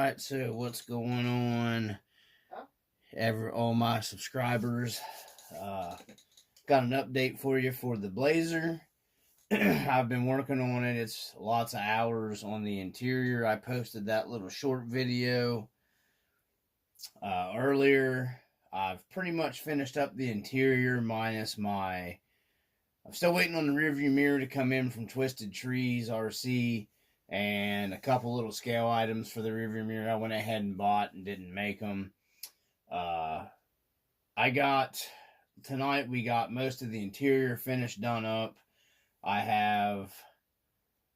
Alright, so what's going on, all my subscribers? Got an update for you for the Blazer. I've been working on it. It's lots of hours on the interior. I posted that little short video earlier. I've pretty much finished up the interior minus I'm still waiting on the rearview mirror to come in from Twisted Trees RC, and a couple little scale items for the rearview mirror I went ahead and bought and didn't make them. Tonight we got most of the interior finished done up. I have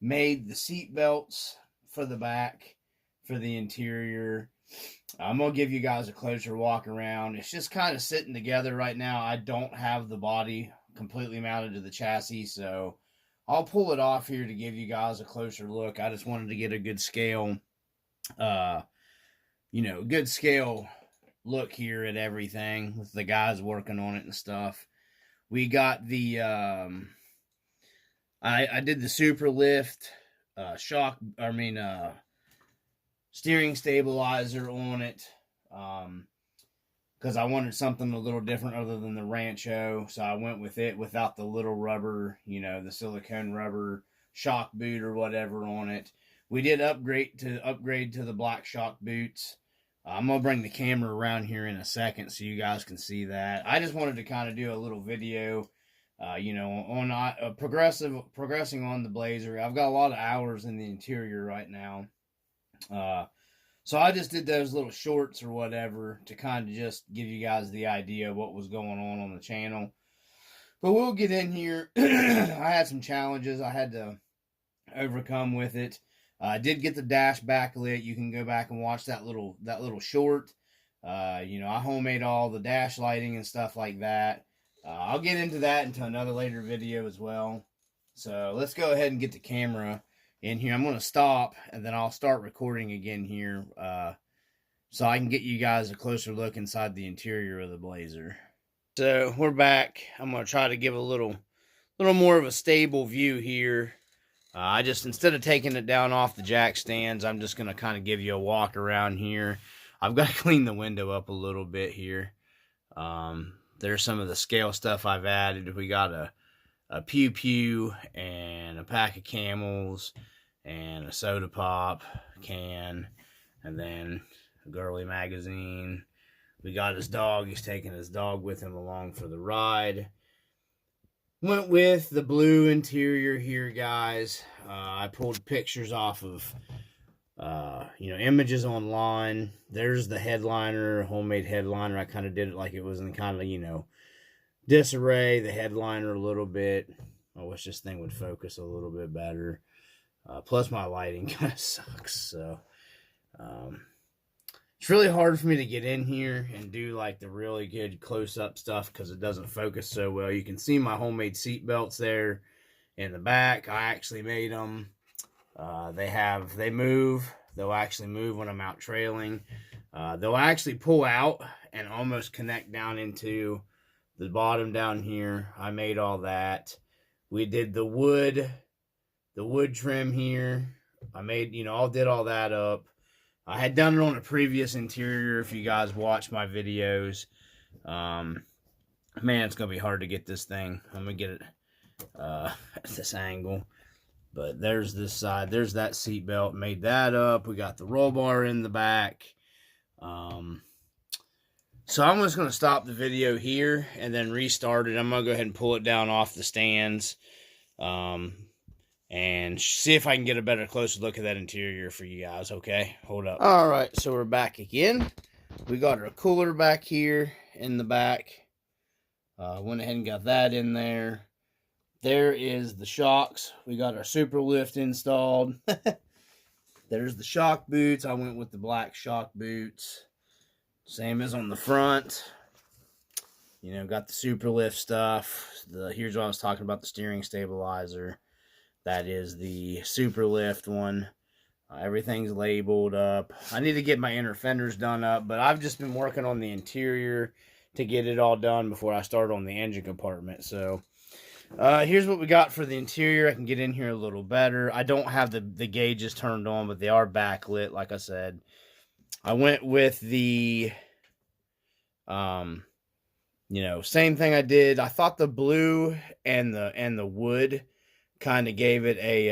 made the seat belts for the back for the interior. I'm going to give you guys a closer walk around. It's just kind of sitting together right now. I don't have the body completely mounted to the chassis, so I'll pull it off here to give you guys a closer look. I just wanted to get a good scale, good scale look here at everything with the guys working on it and stuff. We got the, I did the super lift, steering stabilizer on it, because I wanted something a little different other than the Rancho, so I went with it without the little rubber, the silicone rubber shock boot or whatever on it. We did upgrade to the black shock boots. I'm going to bring the camera around here in a second so you guys can see that. I just wanted to kind of do a little video, on progressing on the Blazer. I've got a lot of hours in the interior right now. So I just did those little shorts or whatever to kind of just give you guys the idea of what was going on the channel. But we'll get in here. I had some challenges I had to overcome with it. I did get the dash backlit. You can go back and watch that little short. I homemade all the dash lighting and stuff like that. I'll get into that into another later video as well. So let's go ahead and get the camera in here. I'm going to stop and then I'll start recording again here, so I can get you guys a closer look inside the interior of the Blazer. So we're back. I'm going to try to give a little more of a stable view here. I just, instead of taking it down off the jack stands, I'm just going to kind of give you a walk around here. I've got to clean the window up a little bit here. There's some of the scale stuff I've added. We got a Pew Pew and a pack of Camels and a soda pop can, and then a girly magazine. We got his dog. He's taking his dog with him along for the ride. Went with the blue interior here, guys. I pulled pictures off of, images online. There's the headliner, homemade headliner. I kind of did it like it was in kind of, disarray, the headliner a little bit. I wish this thing would focus a little bit better. Plus my lighting kind of sucks, so it's really hard for me to get in here and do like the really good close-up stuff because it doesn't focus so well. You can see my homemade seat belts there in the back. I actually made them. They move. They'll actually move when I'm out trailing. They'll actually pull out and almost connect down into the bottom down here. I made all that. We did the wood trim here. I made, did all that up. I had done it on a previous interior if you guys watch my videos. Man, it's going to be hard to get this thing. I'm going to get it at this angle. But there's this side. There's that seat belt. Made that up. We got the roll bar in the back. So I'm just going to stop the video here and then restart it. I'm going to go ahead and pull it down off the stands. And see if I can get a better closer look at that interior for you guys, okay? Hold up. All right, so we're back again. We got our cooler back here in the back. Went ahead and got that in there. There is the shocks. We got our super lift installed. There's the shock boots. I went with the black shock boots. Same as on the front. Got the super lift stuff. Here's what I was talking about, the steering stabilizer. That is the super lift one. Everything's labeled up. I need to get my inner fenders done up, but I've just been working on the interior to get it all done before I start on the engine compartment. So here's what we got for the interior. I can get in here a little better. I don't have the gauges turned on, but they are backlit, like I said. I went with the, same thing I did. I thought the blue and the wood kind of gave it a,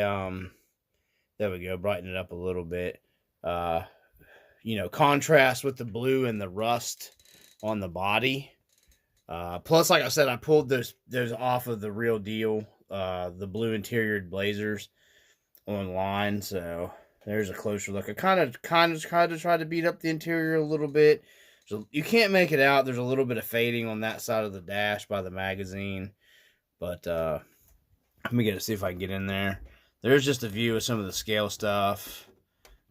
there we go, brighten it up a little bit. Contrast with the blue and the rust on the body. Plus, like I said, I pulled those off of the Real Deal, the blue interior Blazers online. So there's a closer look. I kind of tried to beat up the interior a little bit. So you can't make it out. There's a little bit of fading on that side of the dash by the magazine. But let me see if I can get in there. There's just a view of some of the scale stuff.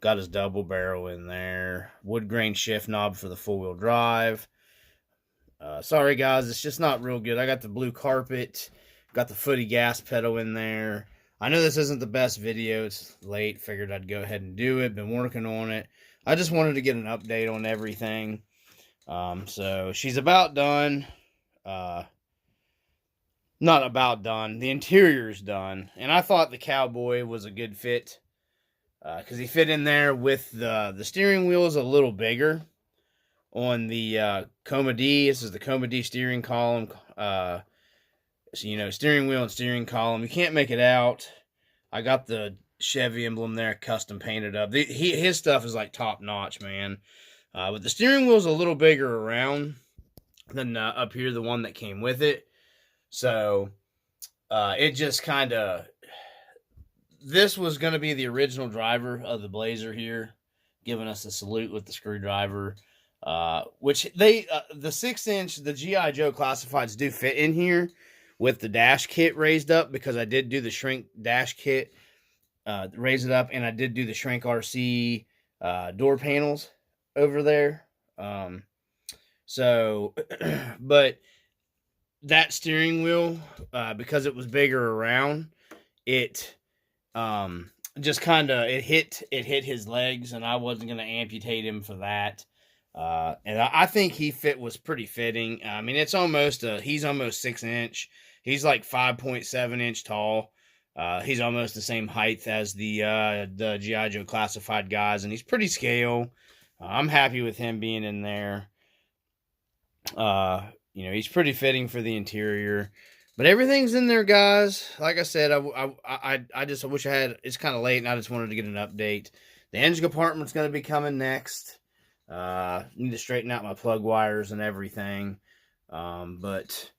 Got his double barrel in there. Wood grain shift knob for the 4-wheel drive. Sorry guys, it's just not real good. I got the blue carpet. Got the footy gas pedal in there. I know this isn't the best video. It's late. Figured I'd go ahead and do it. Been working on it. I just wanted to get an update on everything. So she's about done. Not about done. The interior's done. And I thought the Cowboy was a good fit. Because he fit in there with the steering wheel is a little bigger on the Coma D. This is the Coma D steering column. Steering wheel and steering column. You can't make it out. I got the Chevy emblem there custom painted up. His stuff is like top notch, man. But the steering wheel's a little bigger around than up here, the one that came with it. So it just kind of... This was going to be the original driver of the Blazer here, giving us a salute with the screwdriver, which the 6-inch, the G.I. Joe classifieds do fit in here with the dash kit raised up, because I did do the shrink dash kit, raise it up, and I did do the shrink RC door panels over there. But that steering wheel, because it was bigger around, it just kind of it hit his legs, and I wasn't going to amputate him for that. And I think was pretty fitting. I mean, he's almost 6-inch. He's like 5.7 inch tall. He's almost the same height as the G.I. Joe classified guys, and he's pretty scale. I'm happy with him being in there. He's pretty fitting for the interior. But everything's in there, guys. Like I said, I just wish I had... It's kind of late, and I just wanted to get an update. The engine compartment's going to be coming next. Need to straighten out my plug wires and everything. But,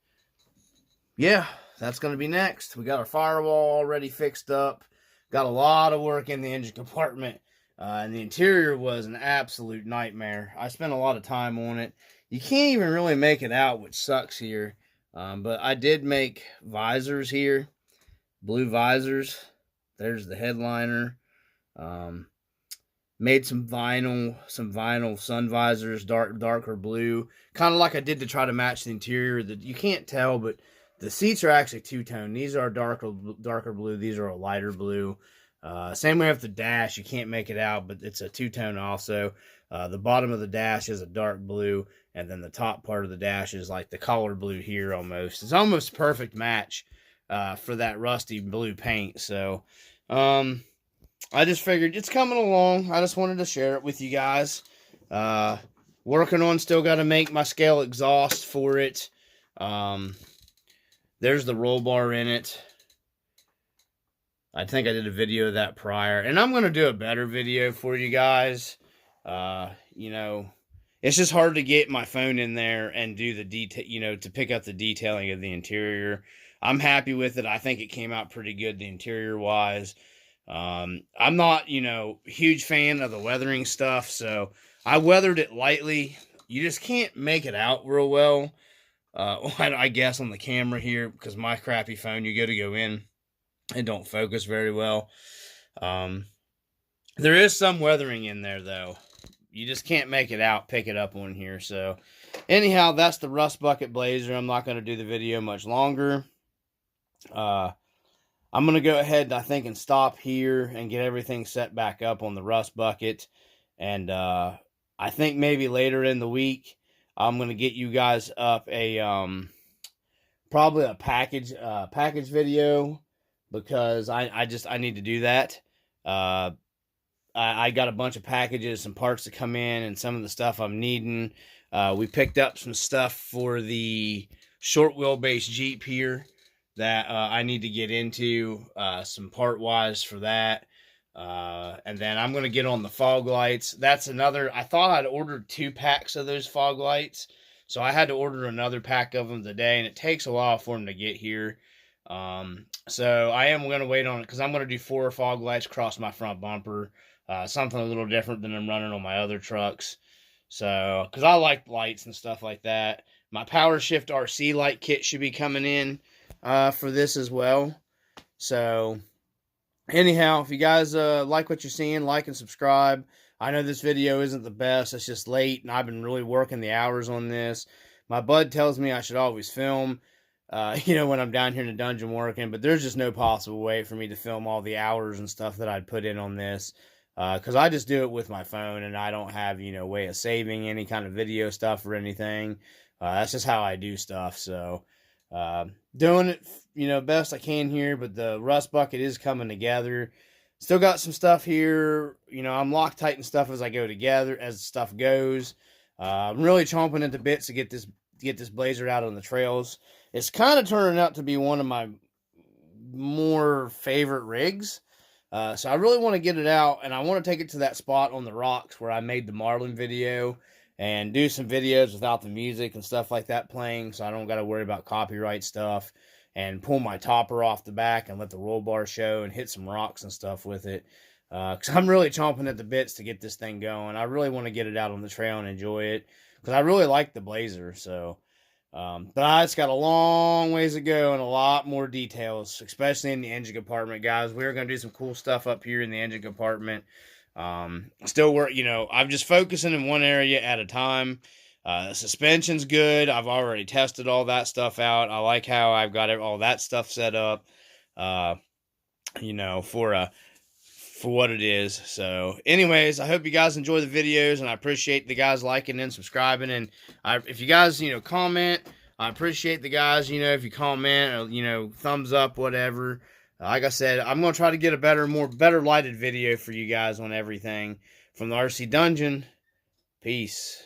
yeah, that's going to be next. We got our firewall already fixed up. Got a lot of work in the engine compartment. And the interior was an absolute nightmare. I spent a lot of time on it. You can't even really make it out, which sucks here. But I did make visors here, blue visors. There's the headliner. Made some vinyl sun visors, darker blue, kind of like I did to try to match the interior. That you can't tell, but the seats are actually two-tone. These are darker blue. These are a lighter blue. Same way with the dash. You can't make it out, but it's a two-tone also. The bottom of the dash is a dark blue, and then the top part of the dash is like the collar blue here almost. It's almost a perfect match for that rusty blue paint. So I just figured it's coming along. I just wanted to share it with you guys. Working on, still got to make my scale exhaust for it. There's the roll bar in it. I think I did a video of that prior, and I'm going to do a better video for you guys. It's just hard to get my phone in there and do the detail, to pick up the detailing of the interior. I'm happy with it. I think it came out pretty good, the interior wise. I'm not, huge fan of the weathering stuff, so I weathered it lightly. You just can't make it out real well. I guess on the camera here, because my crappy phone, you go in, it don't focus very well. There is some weathering in there, though. You just can't make it out, pick it up on here. So, anyhow, that's the Rustbucket Blazer. I'm not going to do the video much longer. I'm going to go ahead, I think, and stop here and get everything set back up on the Rustbucket. And I think maybe later in the week, I'm going to get you guys up a probably a package video, because I need to do that. I got a bunch of packages, some parts to come in, and some of the stuff I'm needing. We picked up some stuff for the short wheelbase Jeep here that I need to get into, some part wise for that. And then I'm going to get on the fog lights. That's another, I thought I'd ordered 2 packs of those fog lights. So I had to order another pack of them today, and it takes a while for them to get here. So I am going to wait on it because I'm going to do 4 fog lights across my front bumper. Something a little different than I'm running on my other trucks. So, because I like lights and stuff like that. My Power Shift RC light kit should be coming in for this as well. So, anyhow, if you guys like what you're seeing, like and subscribe. I know this video isn't the best. It's just late, and I've been really working the hours on this. My bud tells me I should always film, when I'm down here in the dungeon working, but there's just no possible way for me to film all the hours and stuff that I'd put in on this. Because I just do it with my phone, and I don't have, way of saving any kind of video stuff or anything. That's just how I do stuff. So, doing it, best I can here, but the Rust Bucket is coming together. Still got some stuff here. I'm Loctiting stuff as I go together, as stuff goes. I'm really chomping at the bits to get this Blazer out on the trails. It's kind of turning out to be one of my more favorite rigs. So I really want to get it out, and I want to take it to that spot on the rocks where I made the Marlin video and do some videos without the music and stuff like that playing, so I don't got to worry about copyright stuff, and pull my topper off the back and let the roll bar show and hit some rocks and stuff with it. Because I'm really chomping at the bits to get this thing going. I really want to get it out on the trail and enjoy it, because I really like the Blazer. So, but it's got a long ways to go and a lot more details, especially in the engine compartment, guys. We're going to do some cool stuff up here in the engine compartment. Still work, I'm just focusing in one area at a time. Suspension's good. I've already tested all that stuff out. I like how I've got all that stuff set up, for what it is. So anyways, I hope you guys enjoy the videos, and I appreciate the guys liking and subscribing. And if you guys, comment, I appreciate the guys, if you comment or, thumbs up, whatever. Like I said, I'm going to try to get a better lighted video for you guys on everything from the RC Dungeon. Peace.